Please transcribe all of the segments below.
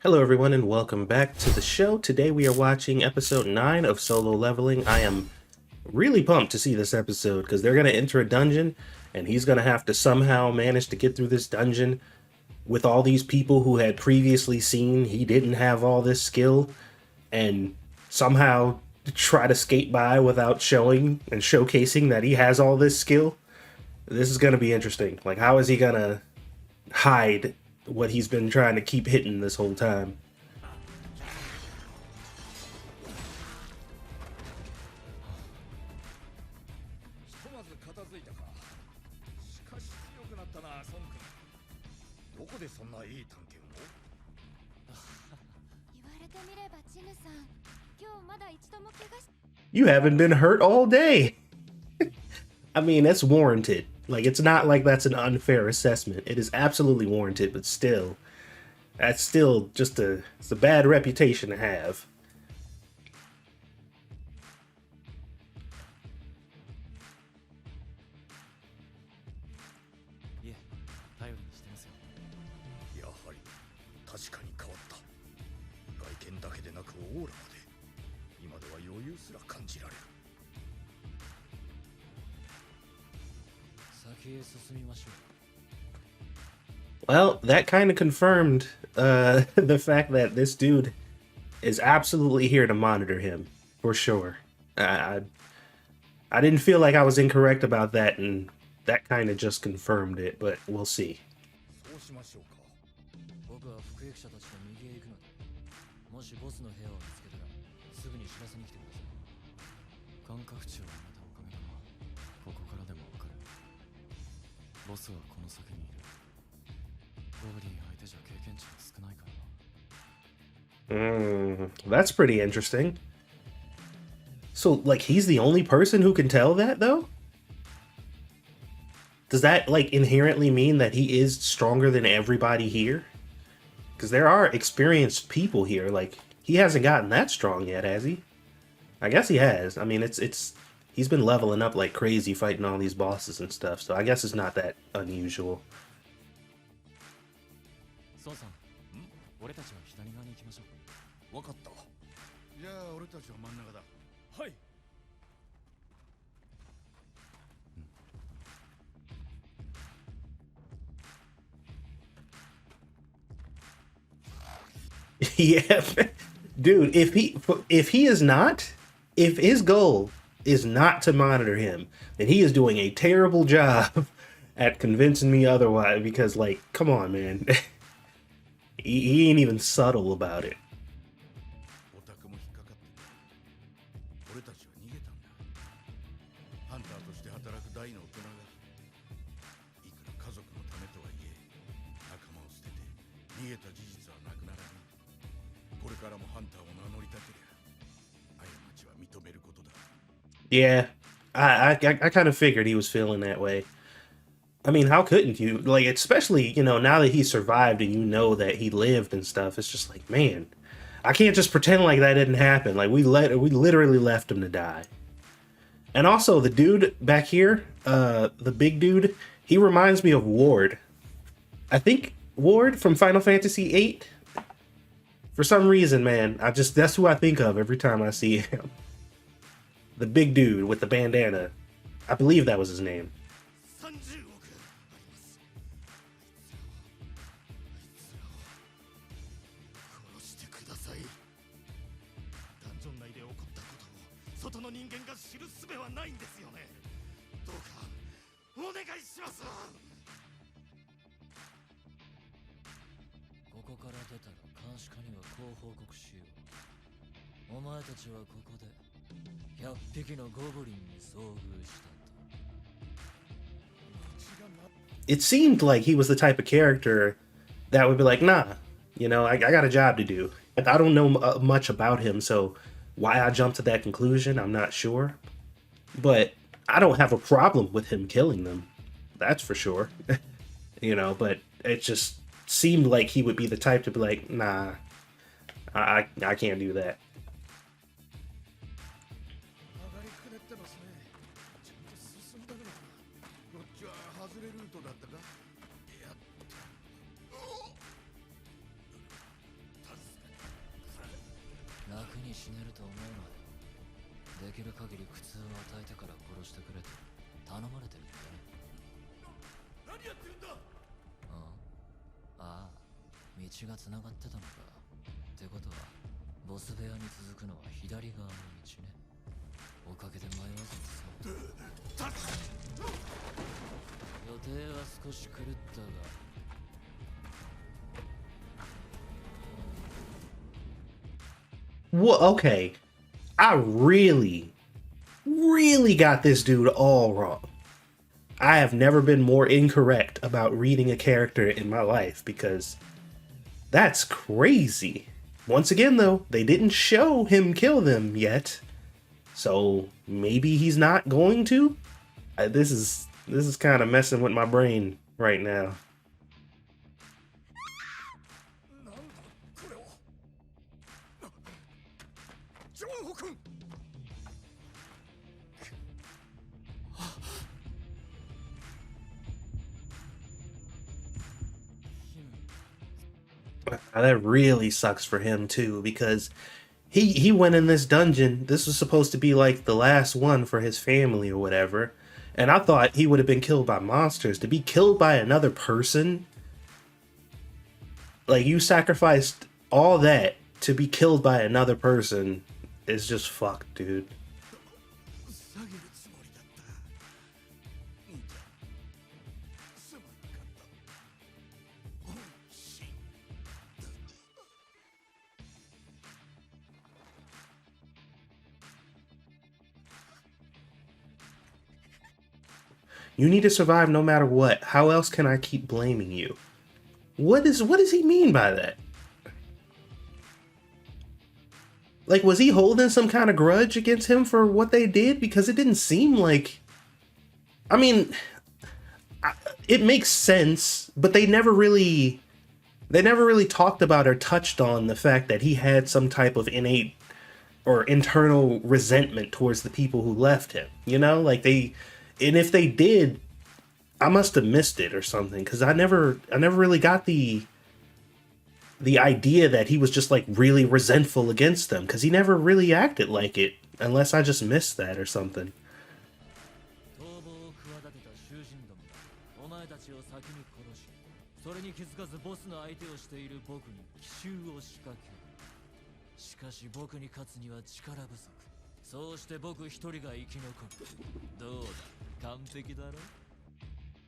Hello everyone and welcome back to the show. Today we are watching episode 9 of Solo Leveling. I am really pumped to see this episode because they're going to enter a dungeon and he's going to have to somehow manage to get through this dungeon with all these people who had previously seen he didn't have all this skill and somehow try to skate by without showing and showcasing that he has all this skill. This is going to be interesting. Like, how is he going to hide what he's been trying to keep hitting this whole time? You haven't been hurt all day. I mean, that's warranted. Like, it's not like that's an unfair assessment. It is absolutely warranted, but still, that's still just it's a bad reputation to have. Well, that kind of confirmed the fact that this dude is absolutely here to monitor him, for sure. I didn't feel like I was incorrect about that, and that kind of just confirmed it, but we'll see. That's pretty interesting. So, like, he's the only person who can tell that, though? Does that, like, inherently mean that he is stronger than everybody here? Because there are experienced people here. Like, he hasn't gotten that strong yet, has he? I guess he has. I mean, he's been leveling up like crazy fighting all these bosses and stuff, so I guess it's not that unusual. Yeah, dude, if his goal is not to monitor him, then he is doing a terrible job at convincing me otherwise, because, like, come on, man. He ain't even subtle about it. Yeah, I kind of figured he was feeling that way. I mean, how couldn't you? Like, especially, now that he survived and you know that he lived and stuff, it's just like, man, I can't just pretend like that didn't happen. Like, we literally left him to die. And also, the dude back here, the big dude, he reminds me of Ward. I think Ward from Final Fantasy VIII. For some reason, man, that's who I think of every time I see him. The big dude with the bandana. I believe that was his name. It seemed like he was the type of character that would be like, nah, I got a job to do. I don't know much about him, so why I jumped to that conclusion, I'm not sure. But I don't have a problem with him killing them. That's for sure. But it just seemed like he would be the type to be like, nah, I can't do that. Well, okay. I really got this dude all wrong. I have never been more incorrect about reading a character in my life because that's crazy. Once again, though, they didn't show him kill them yet, so maybe he's not going to. This is kind of messing with my brain right now. That really sucks for him too, because he went in this dungeon. This was supposed to be like the last one for his family or whatever. And I thought he would have been killed by monsters. To be killed by another person, like you sacrificed all that to be killed by another person, is just fucked, dude. You need to survive no matter what. How else can I keep blaming you? What does he mean by that? Like, was he holding some kind of grudge against him for what they did? Because it didn't seem like. I mean, it makes sense, but they never really talked about or touched on the fact that he had some type of innate or internal resentment towards the people who left him. You know, like and if they did, I must have missed it or something, because I never really got the idea that he was just like really resentful against them, because he never really acted like it, unless I just missed that or something.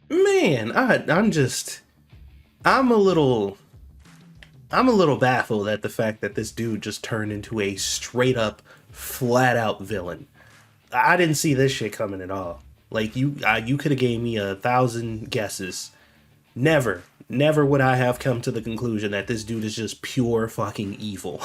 Man, I'm a little I'm a little baffled at the fact that this dude just turned into a straight up, flat out villain. I didn't see this shit coming at all. Like you could have gave me 1,000 guesses. Never would I have come to the conclusion that this dude is just pure fucking evil.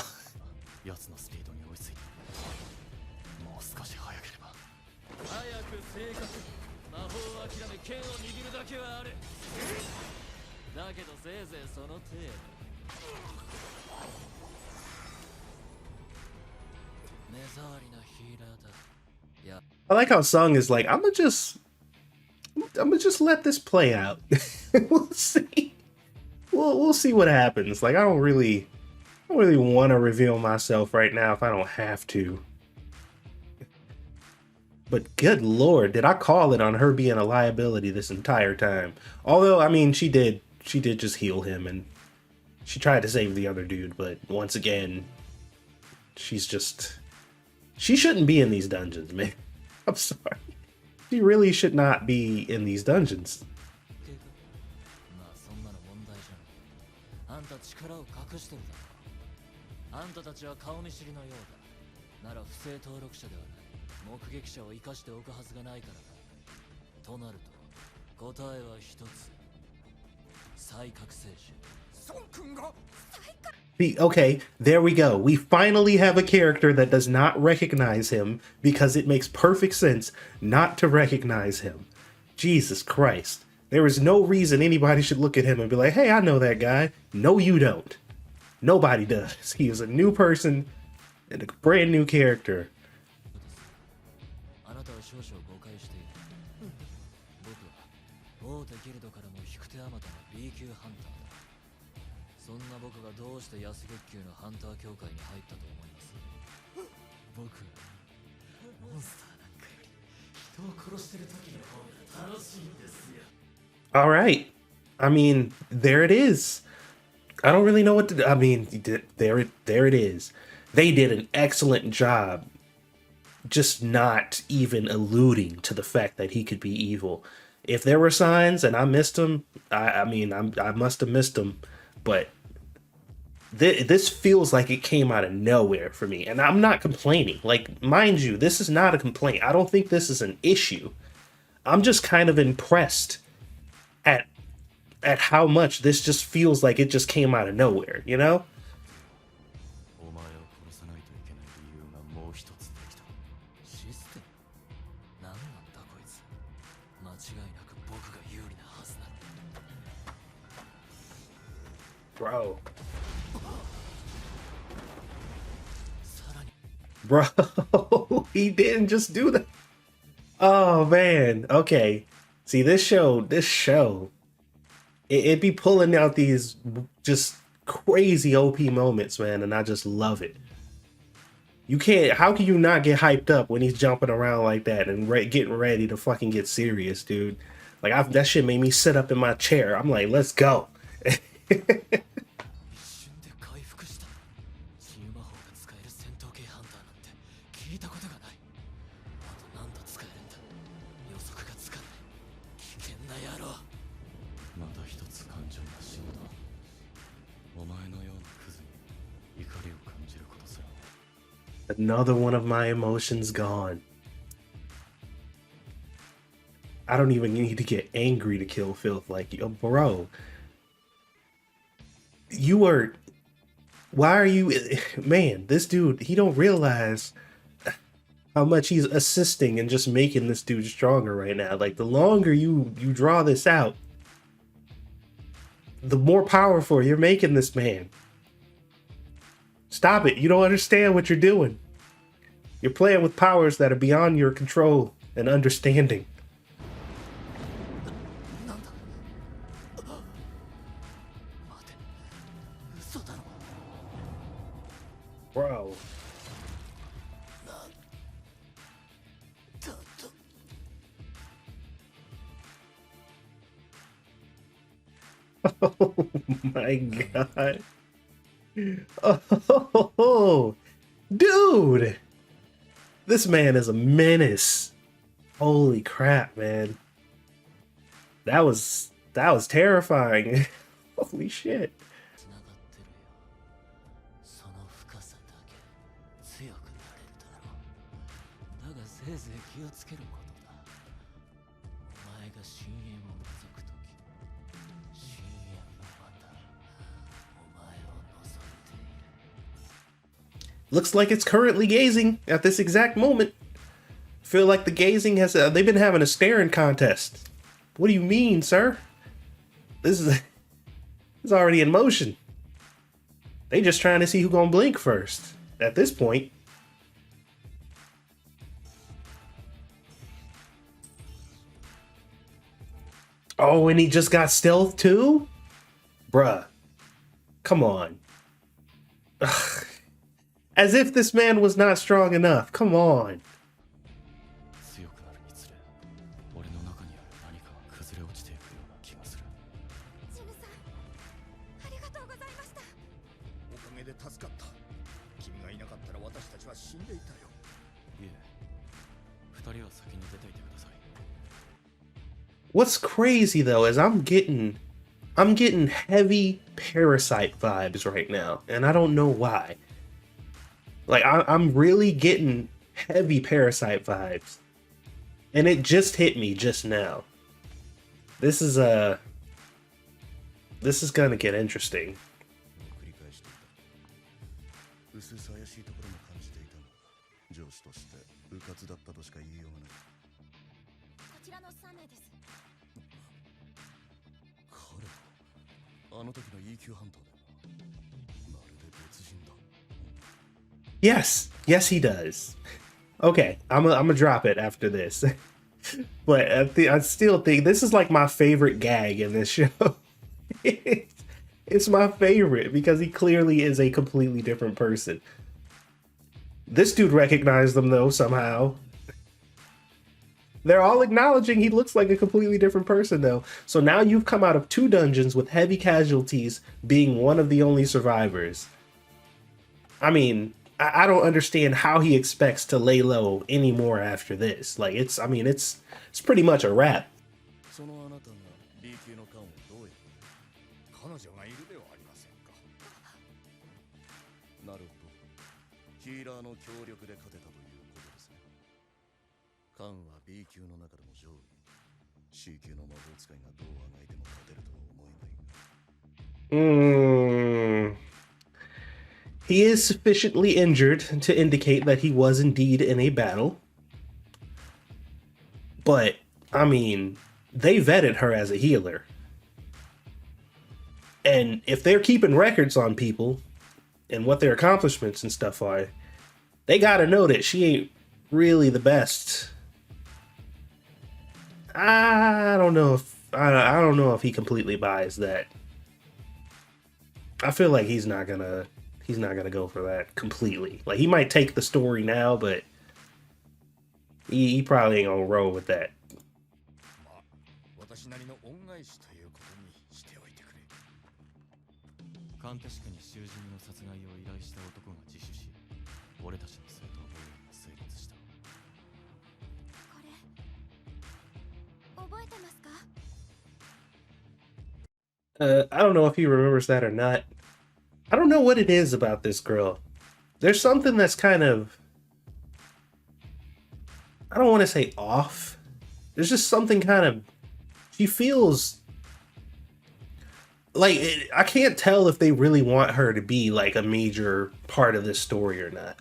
I like how Sung is like, I'm gonna just let this play out. We'll see. We'll see what happens. Like, I don't really want to reveal myself right now if I don't have to. But good lord, did I call it on her being a liability this entire time? Although, I mean, she did just heal him, and she tried to save the other dude, but once again, she shouldn't be in these dungeons, man. I'm sorry. She really should not be in these dungeons. Okay, there we go. We finally have a character that does not recognize him, because it makes perfect sense not to recognize him. Jesus Christ. There is no reason anybody should look at him and be like, hey, I know that guy. No, you don't. Nobody does. He is a new person and a brand new character. All right. I mean, there it is. I don't really know what to do. I mean, there it is. They did an excellent job just not even alluding to the fact that he could be evil. If there were signs and I missed them, I mean, I must have missed them, but this feels like it came out of nowhere for me, and I'm not complaining. Like, mind you, this is not a complaint. I don't think this is an issue. I'm just kind of impressed at how much this just feels like it just came out of nowhere, you know? Bro. Bro, he didn't just do that. Oh man. Okay. See, this show, it be pulling out these just crazy OP moments, man, and I just love it. You can't, how can you not get hyped up when he's jumping around like that and getting ready to fucking get serious, dude? Like, that shit made me sit up in my chair. I'm like, let's go. Another one of my emotions gone. I don't even need to get angry to kill filth. Like, yo, bro, why are you, man, this dude, he don't realize how much he's assisting and just making this dude stronger right now. Like, the longer you draw this out, the more powerful you're making this man. Stop it. You don't understand what you're doing. You're playing with powers that are beyond your control and understanding. Bro. Oh my god. Oh, dude. This man is a menace. Holy crap, man. That was terrifying. Holy shit. Looks like it's currently gazing at this exact moment. Feel like the gazing has they've been having a staring contest. What do you mean, sir? This is already in motion. They just trying to see who gonna blink first at this point. Oh, and he just got stealth too? Bruh. Come on. Ugh. As if this man was not strong enough. Come on. What's crazy though is I'm getting heavy Parasite vibes right now, and I don't know why. Like, I'm really getting heavy Parasite vibes. And it just hit me just now. This is gonna get interesting. Yes, he does. Okay, I'm gonna drop it after this. But I still think this is like my favorite gag in this show. It's my favorite because he clearly is a completely different person. This dude recognized them though somehow. They're all acknowledging he looks like a completely different person though. So now you've come out of 2 dungeons with heavy casualties, being one of the only survivors. I mean, I don't understand how he expects to lay low anymore after this. Like it's, I mean, it's pretty much a wrap. そのあなたが B 級の缶をどうやって彼女がいるではありませんか。なるほど。ヒーラーの協力で勝てたということですね。缶は B 級の中でも上位。C 級の魔法使いがどうあがいても勝てるとは思えないが。He is sufficiently injured to indicate that he was indeed in a battle. But, I mean, they vetted her as a healer. And if they're keeping records on people and what their accomplishments and stuff are, they gotta know that she ain't really the best. I don't know if he completely buys that. I feel like he's not gonna go for that completely. Like he might take the story now, but he probably ain't gonna roll with that. 私なりの恩返しということにしておいてくれ。鑑定士に囚人の殺害を依頼した男が自首し、俺たちの正当防衛が成立した。これ覚えてますか？ I don't know if he remembers that or not. I don't know what it is about this girl. There's something that's kind of, I don't want to say off. There's just something kind of, she feels like I can't tell if they really want her to be like a major part of this story or not.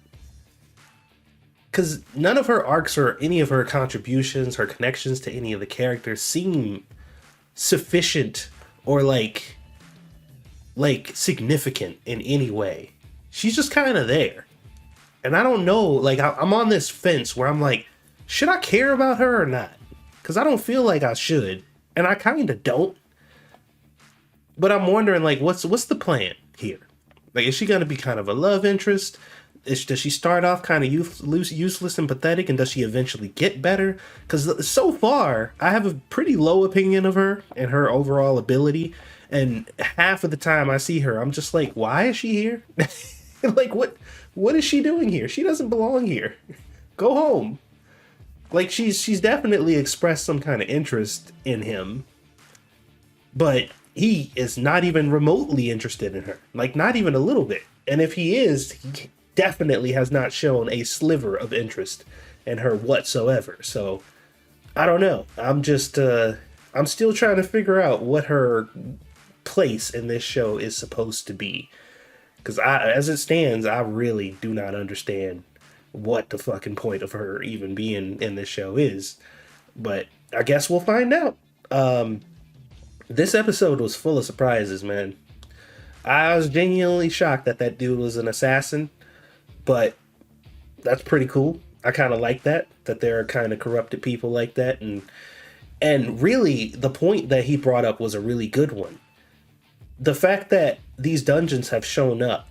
Because none of her arcs or any of her contributions, her connections to any of the characters seem sufficient or like significant in any way. She's just kind of there. And I don't know, like I'm on this fence where I'm like, should I care about her or not? Because I don't feel like I should. And I kind of don't. But I'm wondering, like, what's the plan here? Like, is she going to be kind of a love interest? Does she start off kind of useless and pathetic, and does she eventually get better? Because so far, I have a pretty low opinion of her and her overall ability. And half of the time I see her, I'm just like, why is she here? Like, what is she doing here? She doesn't belong here. Go home. Like, she's definitely expressed some kind of interest in him, but he is not even remotely interested in her. Like, not even a little bit. And if he is, he definitely has not shown a sliver of interest in her whatsoever. So, I don't know. I'm just, I'm still trying to figure out what her place in this show is supposed to be. Because as it stands, I really do not understand what the fucking point of her even being in this show is. But I guess we'll find out. This episode was full of surprises, man. I was genuinely shocked that that dude was an assassin, but that's pretty cool. I kind of like that there are kind of corrupted people like that. And really, the point that he brought up was a really good one. The fact that these dungeons have shown up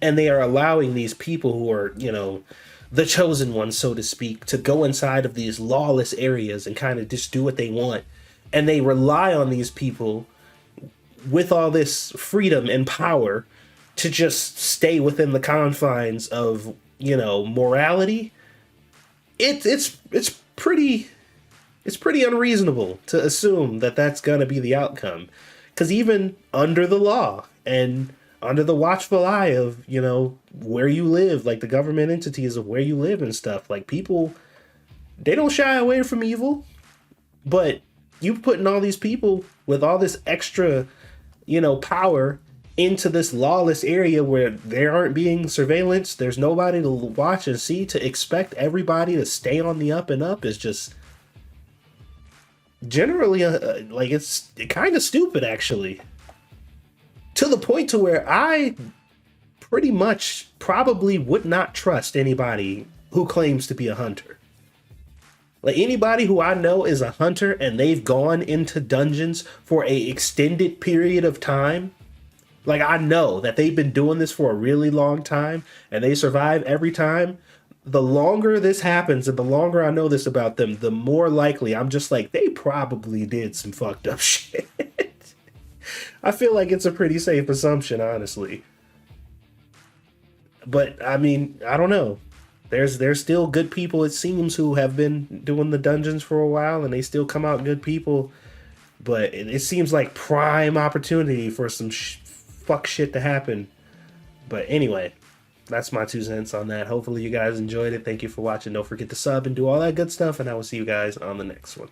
and they are allowing these people who are, you know, the chosen ones, so to speak, to go inside of these lawless areas and kind of just do what they want. And they rely on these people with all this freedom and power to just stay within the confines of, you know, morality. It's pretty unreasonable to assume that that's going to be the outcome. Because even under the law and under the watchful eye of, you know, where you live, like the government entities of where you live and stuff, like people, they don't shy away from evil. But you putting all these people with all this extra, you know, power into this lawless area where they aren't being surveillanced, there's nobody to watch and see, to expect everybody to stay on the up and up is just generally like it's kind of stupid, actually, to the point to where I pretty much probably would not trust anybody who claims to be a hunter. Like anybody who I know is a hunter and they've gone into dungeons for a extended period of time, Like, I know that they've been doing this for a really long time and they survive every time. The longer this happens and the longer I know this about them, the more likely I'm just like, they probably did some fucked up shit. I feel like it's a pretty safe assumption, honestly. But I mean, I don't know. There's still good people, it seems, who have been doing the dungeons for a while and they still come out good people. But it seems like prime opportunity for some fuck shit to happen. But anyway, that's my 2 cents on that. Hopefully you guys enjoyed it. Thank you for watching. Don't forget to sub and do all that good stuff, and I will see you guys on the next one.